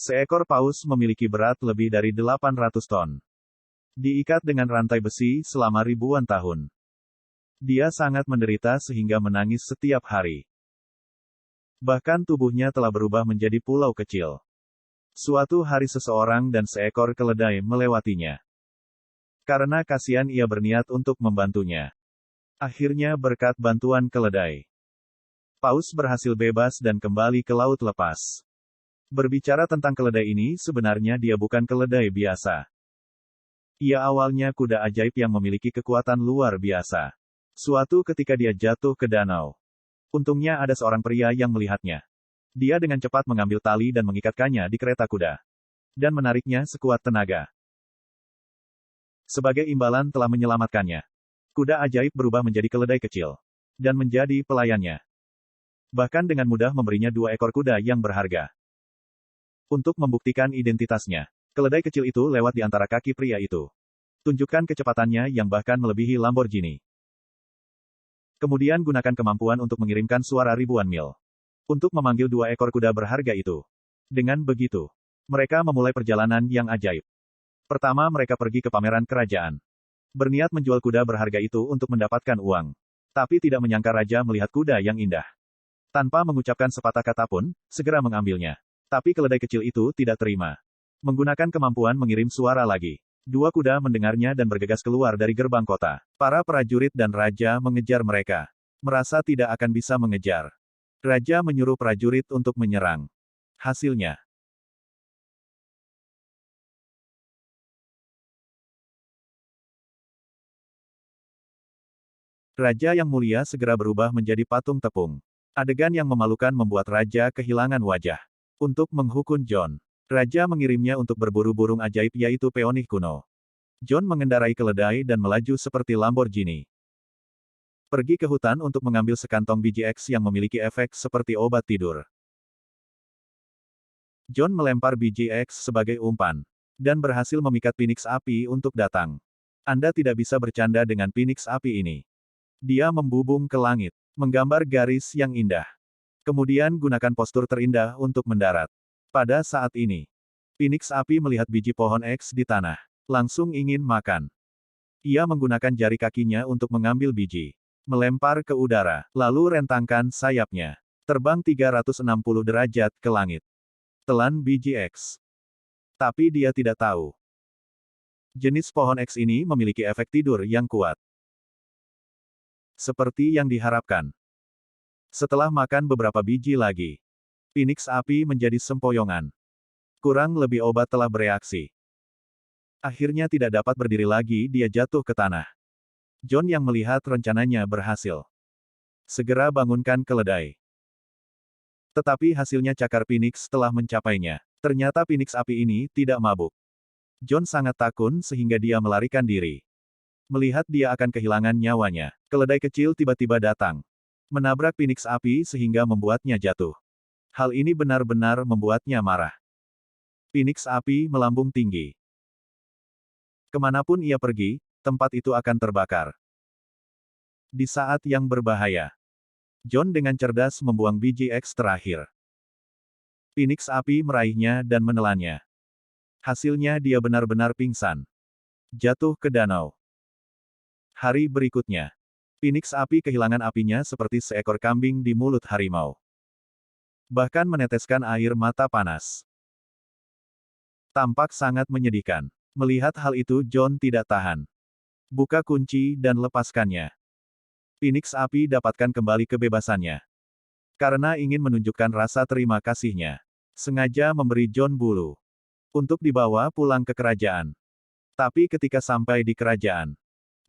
Seekor paus memiliki berat lebih dari 800 ton. Diikat dengan rantai besi selama ribuan tahun. Dia sangat menderita sehingga menangis setiap hari. Bahkan tubuhnya telah berubah menjadi pulau kecil. Suatu hari seseorang dan seekor keledai melewatinya. Karena kasihan ia berniat untuk membantunya. Akhirnya berkat bantuan keledai, paus berhasil bebas dan kembali ke laut lepas. Berbicara tentang keledai ini, sebenarnya dia bukan keledai biasa. Ia awalnya kuda ajaib yang memiliki kekuatan luar biasa. Suatu ketika dia jatuh ke danau. Untungnya ada seorang pria yang melihatnya. Dia dengan cepat mengambil tali dan mengikatkannya di kereta kuda. Dan menariknya sekuat tenaga. Sebagai imbalan telah menyelamatkannya. Kuda ajaib berubah menjadi keledai kecil. Dan menjadi pelayannya. Bahkan dengan mudah memberinya 2 ekor kuda yang berharga. Untuk membuktikan identitasnya, keledai kecil itu lewat di antara kaki pria itu. Tunjukkan kecepatannya yang bahkan melebihi Lamborghini. Kemudian gunakan kemampuan untuk mengirimkan suara ribuan mil. Untuk memanggil 2 ekor kuda berharga itu. Dengan begitu, mereka memulai perjalanan yang ajaib. Pertama mereka pergi ke pameran kerajaan. Berniat menjual kuda berharga itu untuk mendapatkan uang. Tapi tidak menyangka raja melihat kuda yang indah. Tanpa mengucapkan sepatah kata pun, segera mengambilnya. Tapi keledai kecil itu tidak terima. Menggunakan kemampuan mengirim suara lagi. 2 kuda mendengarnya dan bergegas keluar dari gerbang kota. Para prajurit dan raja mengejar mereka. Merasa tidak akan bisa mengejar. Raja menyuruh prajurit untuk menyerang. Hasilnya, raja yang mulia segera berubah menjadi patung tepung. Adegan yang memalukan membuat raja kehilangan wajah. Untuk menghukum John, raja mengirimnya untuk berburu burung ajaib yaitu peonih kuno. John mengendarai keledai dan melaju seperti Lamborghini. Pergi ke hutan untuk mengambil sekantong biji X yang memiliki efek seperti obat tidur. John melempar biji X sebagai umpan. Dan berhasil memikat Phoenix api untuk datang. Anda tidak bisa bercanda dengan Phoenix api ini. Dia membubung ke langit, menggambar garis yang indah. Kemudian gunakan postur terindah untuk mendarat. Pada saat ini, Phoenix api melihat biji pohon X di tanah. Langsung ingin makan. Ia menggunakan jari kakinya untuk mengambil biji. Melempar ke udara, lalu rentangkan sayapnya. Terbang 360 derajat ke langit. Telan biji X. Tapi dia tidak tahu. Jenis pohon X ini memiliki efek tidur yang kuat. Seperti yang diharapkan. Setelah makan beberapa biji lagi, Phoenix api menjadi sempoyongan. Kurang lebih obat telah bereaksi. Akhirnya tidak dapat berdiri lagi, dia jatuh ke tanah. John yang melihat rencananya berhasil. Segera bangunkan keledai. Tetapi hasilnya cakar Phoenix telah mencapainya. Ternyata Phoenix api ini tidak mabuk. John sangat takut sehingga dia melarikan diri. Melihat dia akan kehilangan nyawanya, keledai kecil tiba-tiba datang. Menabrak Phoenix api sehingga membuatnya jatuh. Hal ini benar-benar membuatnya marah. Phoenix api melambung tinggi. Kemanapun ia pergi, tempat itu akan terbakar. Di saat yang berbahaya, John dengan cerdas membuang biji X terakhir. Phoenix api meraihnya dan menelannya. Hasilnya dia benar-benar pingsan. Jatuh ke danau. Hari berikutnya, Phoenix api kehilangan apinya seperti seekor kambing di mulut harimau. Bahkan meneteskan air mata panas. Tampak sangat menyedihkan. Melihat hal itu John tidak tahan. Buka kunci dan lepaskannya. Phoenix api dapatkan kembali kebebasannya. Karena ingin menunjukkan rasa terima kasihnya. Sengaja memberi John bulu. Untuk dibawa pulang ke kerajaan. Tapi ketika sampai di kerajaan,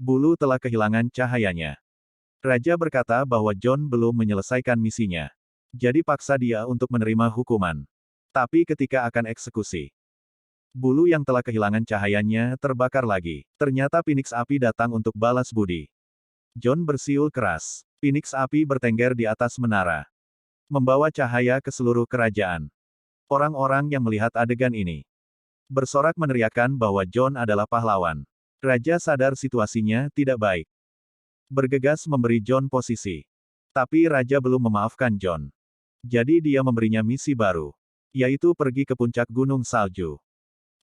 bulu telah kehilangan cahayanya. Raja berkata bahwa John belum menyelesaikan misinya. Jadi paksa dia untuk menerima hukuman. Tapi ketika akan eksekusi, bulu yang telah kehilangan cahayanya terbakar lagi. Ternyata Phoenix api datang untuk balas budi. John bersiul keras. Phoenix api bertengger di atas menara. Membawa cahaya ke seluruh kerajaan. Orang-orang yang melihat adegan ini bersorak meneriakkan bahwa John adalah pahlawan. Raja sadar situasinya tidak baik. Bergegas memberi John posisi. Tapi raja belum memaafkan John. Jadi dia memberinya misi baru. yaitu pergi ke puncak gunung salju.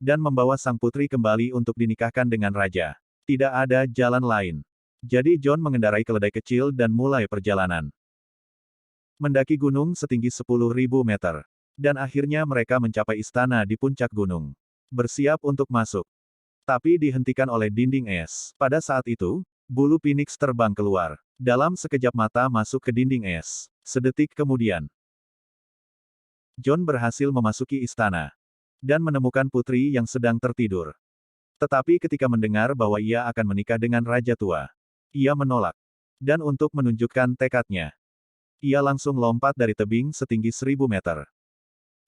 Dan membawa sang putri kembali untuk dinikahkan dengan raja. Tidak ada jalan lain. Jadi John mengendarai keledai kecil dan mulai perjalanan. Mendaki gunung setinggi 10.000 meter. Dan akhirnya mereka mencapai istana di puncak gunung. Bersiap untuk masuk. Tapi dihentikan oleh dinding es. Pada saat itu, bulu Phoenix terbang keluar. Dalam sekejap mata masuk ke dinding es. Sedetik kemudian, John berhasil memasuki istana. Dan menemukan putri yang sedang tertidur. Tetapi ketika mendengar bahwa ia akan menikah dengan Raja Tua, ia menolak. Dan untuk menunjukkan tekadnya, ia langsung lompat dari tebing setinggi 1000 meter.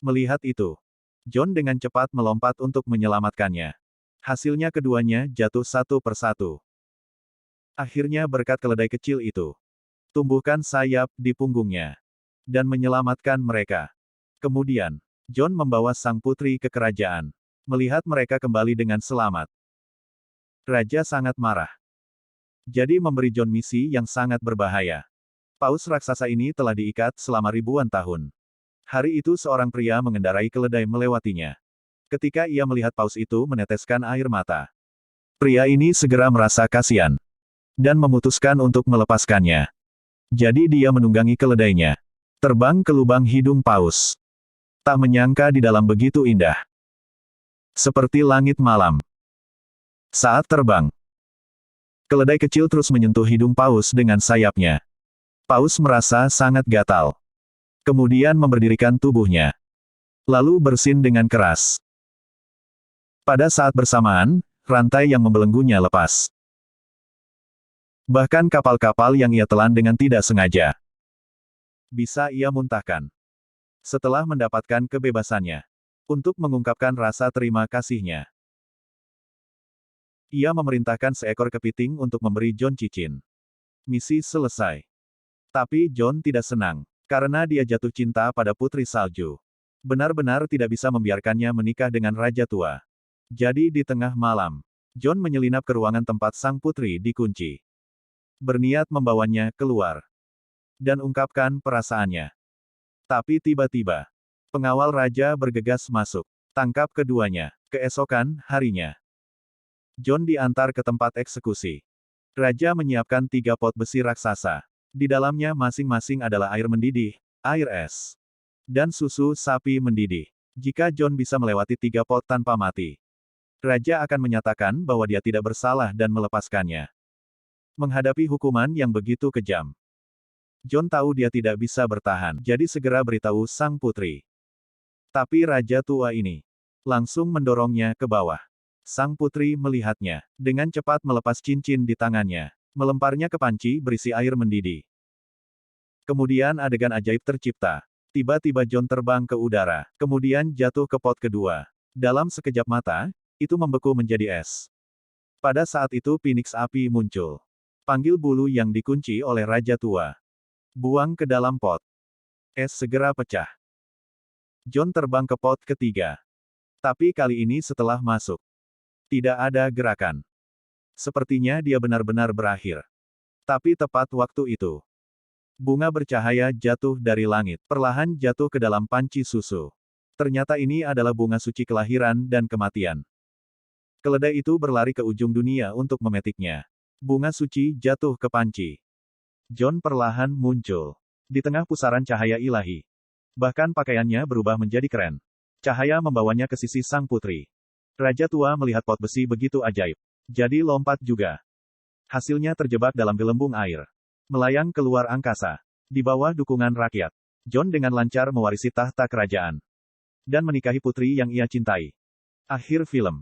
Melihat itu, John dengan cepat melompat untuk menyelamatkannya. Hasilnya keduanya jatuh satu persatu. Akhirnya berkat keledai kecil itu, tumbuhkan sayap di punggungnya. Dan menyelamatkan mereka. Kemudian, John membawa sang putri ke kerajaan. Melihat mereka kembali dengan selamat, Raja sangat marah. Jadi memberi John misi yang sangat berbahaya. Paus raksasa ini telah diikat selama ribuan tahun. Hari itu seorang pria mengendarai keledai melewatinya. Ketika ia melihat paus itu meneteskan air mata, pria ini segera merasa kasihan. Dan memutuskan untuk melepaskannya. Jadi dia menunggangi keledainya. Terbang ke lubang hidung paus. Tak menyangka di dalam begitu indah. Seperti langit malam. Saat terbang, keledai kecil terus menyentuh hidung paus dengan sayapnya. Paus merasa sangat gatal. Kemudian memberdirikan tubuhnya. Lalu bersin dengan keras. Pada saat bersamaan, rantai yang membelenggunya lepas. Bahkan kapal-kapal yang ia telan dengan tidak sengaja, bisa ia muntahkan. Setelah mendapatkan kebebasannya, untuk mengungkapkan rasa terima kasihnya, ia memerintahkan seekor kepiting untuk memberi John cincin. Misi selesai. Tapi John tidak senang, karena dia jatuh cinta pada putri salju. Benar-benar tidak bisa membiarkannya menikah dengan Raja Tua. Jadi di tengah malam, John menyelinap ke ruangan tempat sang putri dikunci. Berniat membawanya keluar. Dan ungkapkan perasaannya. Tapi tiba-tiba, pengawal raja bergegas masuk. Tangkap keduanya. Keesokan harinya, John diantar ke tempat eksekusi. Raja menyiapkan 3 pot besi raksasa. Di dalamnya masing-masing adalah air mendidih, air es, dan susu sapi mendidih. Jika John bisa melewati 3 pot tanpa mati, Raja akan menyatakan bahwa dia tidak bersalah dan melepaskannya. Menghadapi hukuman yang begitu kejam, John tahu dia tidak bisa bertahan, jadi segera beritahu sang putri. Tapi Raja Tua ini langsung mendorongnya ke bawah. Sang putri melihatnya, dengan cepat melepas cincin di tangannya, melemparnya ke panci berisi air mendidih. Kemudian adegan ajaib tercipta. Tiba-tiba John terbang ke udara, kemudian jatuh ke pot kedua. Dalam sekejap mata, itu membeku menjadi es. Pada saat itu Phoenix api muncul. Panggil bulu yang dikunci oleh Raja Tua. Buang ke dalam pot. Es segera pecah. John terbang ke pot ketiga. Tapi kali ini setelah masuk, tidak ada gerakan. Sepertinya dia benar-benar berakhir. Tapi tepat waktu itu, bunga bercahaya jatuh dari langit, perlahan jatuh ke dalam panci susu. Ternyata ini adalah bunga suci kelahiran dan kematian. Keledai itu berlari ke ujung dunia untuk memetiknya. Bunga suci jatuh ke panci. John perlahan muncul di tengah pusaran cahaya ilahi. Bahkan pakaiannya berubah menjadi keren. Cahaya membawanya ke sisi sang putri. Raja Tua melihat pot besi begitu ajaib. Jadi lompat juga. Hasilnya terjebak dalam gelembung air. Melayang keluar angkasa. Di bawah dukungan rakyat, John dengan lancar mewarisi tahta kerajaan. Dan menikahi putri yang ia cintai. Akhir film.